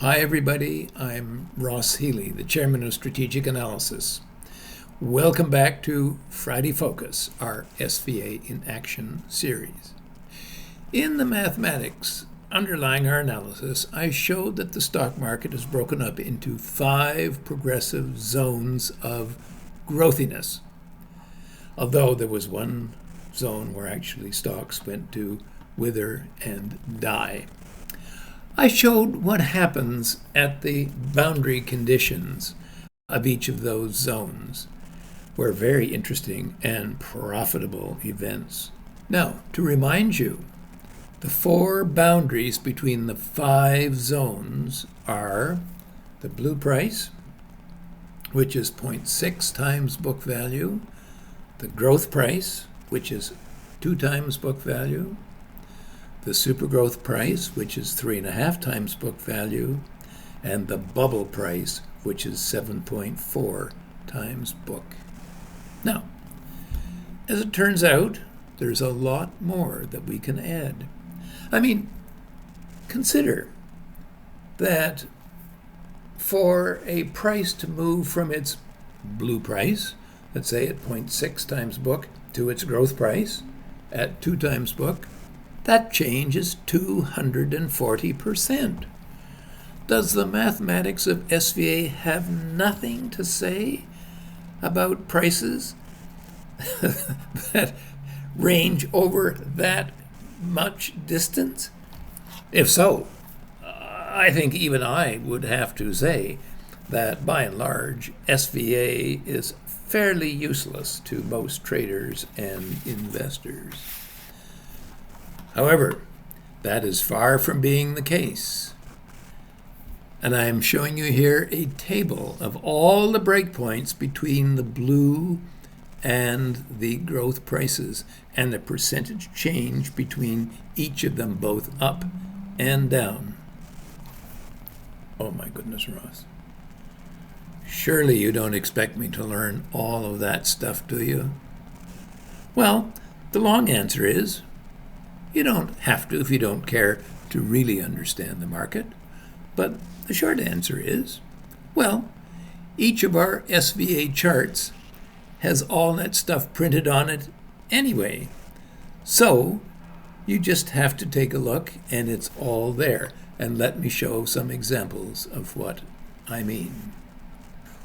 Hi everybody, I'm Ross Healy, the Chairman of Strategic Analysis. Welcome back to Friday Focus, our SVA in Action series. In the mathematics underlying our analysis, I showed that the stock market is broken up into 5 progressive zones of growthiness. Although there was one zone where actually stocks went to wither and die. I showed what happens at the boundary conditions of each of those zones, were very interesting and profitable events. Now, to remind you, the 4 boundaries between the 5 zones are the blue price, which is 0.6 times book value, the growth price, which is 2 times book value, the super growth price, which is 3.5 times book value, and the bubble price, which is 7.4 times book. Now, as it turns out, there's a lot more that we can add. I mean, consider that for a price to move from its blue price, let's say at 0.6 times book, to its growth price at 2 times book, that change is 240%. Does the mathematics of SVA have nothing to say about prices that range over that much distance? If so, I think even I would have to say that by and large, SVA is fairly useless to most traders and investors. However, that is far from being the case. And I am showing you here a table of all the breakpoints between the blue and the growth prices and the percentage change between each of them, both up and down. Oh my goodness, Ross. Surely you don't expect me to learn all of that stuff, do you? Well, the long answer is, you don't have to if you don't care to really understand the market. But the short answer is, well, each of our SVA charts has all that stuff printed on it anyway. So you just have to take a look and it's all there. And let me show some examples of what I mean.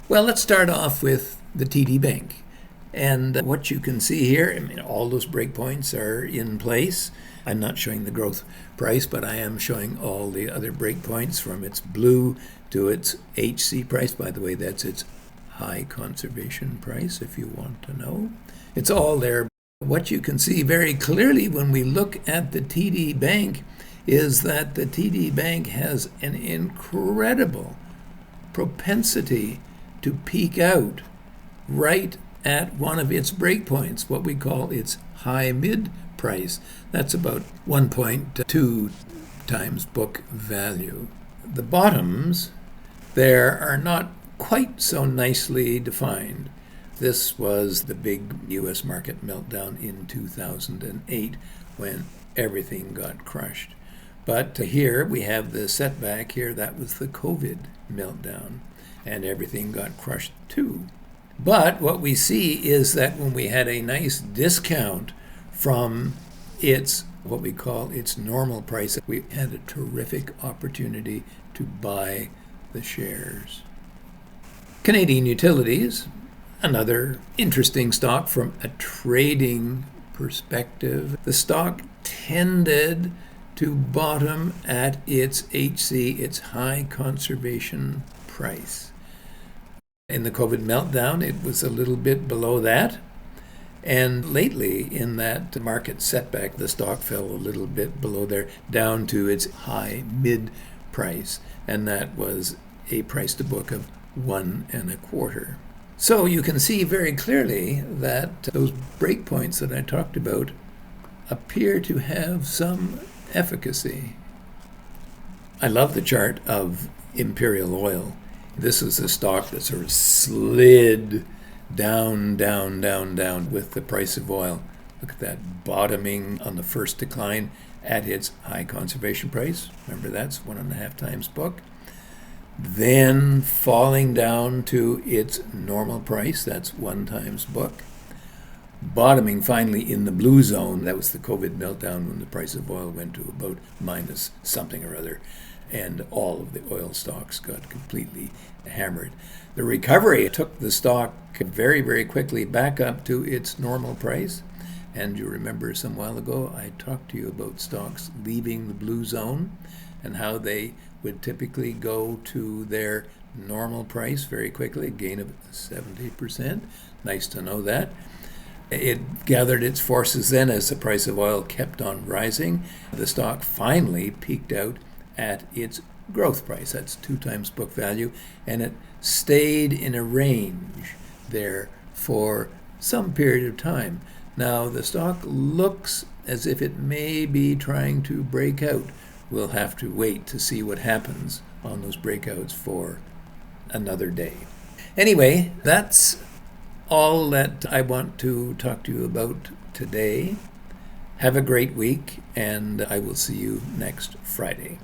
Well, let's start off with the TD Bank. And what you can see here, I mean, all those breakpoints are in place. I'm not showing the growth price, but I am showing all the other breakpoints from its blue to its HC price. By the way, that's its high conservation price, if you want to know. It's all there. What you can see very clearly when we look at the TD Bank is that the TD Bank has an incredible propensity to peak out right at one of its breakpoints, what we call its high-mid price. That's about 1.2 times book value. The bottoms there are not quite so nicely defined. This was the big U.S. market meltdown in 2008 when everything got crushed. But here we have the setback here. That was the COVID meltdown, and everything got crushed too. But what we see is that when we had a nice discount from its, what we call its normal price, we had a terrific opportunity to buy the shares. Canadian Utilities, another interesting stock from a trading perspective. The stock tended to bottom at its HC, its high conservation price. In the COVID meltdown, it was a little bit below that. And lately, in that market setback, the stock fell a little bit below there, down to its high mid price. And that was a price to book of 1.25. So you can see very clearly that those breakpoints that I talked about appear to have some efficacy. I love the chart of Imperial Oil. This is a stock that sort of slid down with the price of oil. Look at that bottoming on the first decline at its high conservation price. Remember, that's 1.5 times book. then falling down to its normal price, that's 1 times book, bottoming finally in the blue zone. That was the COVID meltdown when the price of oil went to about minus something or other, and all of the oil stocks got completely hammered. The recovery took the stock very, very quickly back up to its normal price. And you remember some while ago I talked to you about stocks leaving the blue zone and how they would typically go to their normal price very quickly, a gain of 70%. Nice to know that. It gathered its forces then as the price of oil kept on rising. The stock finally peaked out at its growth price. That's 2 times book value, and it stayed in a range there for some period of time. Now, the stock looks as if it may be trying to break out. We'll have to wait to see what happens on those breakouts for another day. Anyway, that's all that I want to talk to you about today. Have a great week, and I will see you next Friday.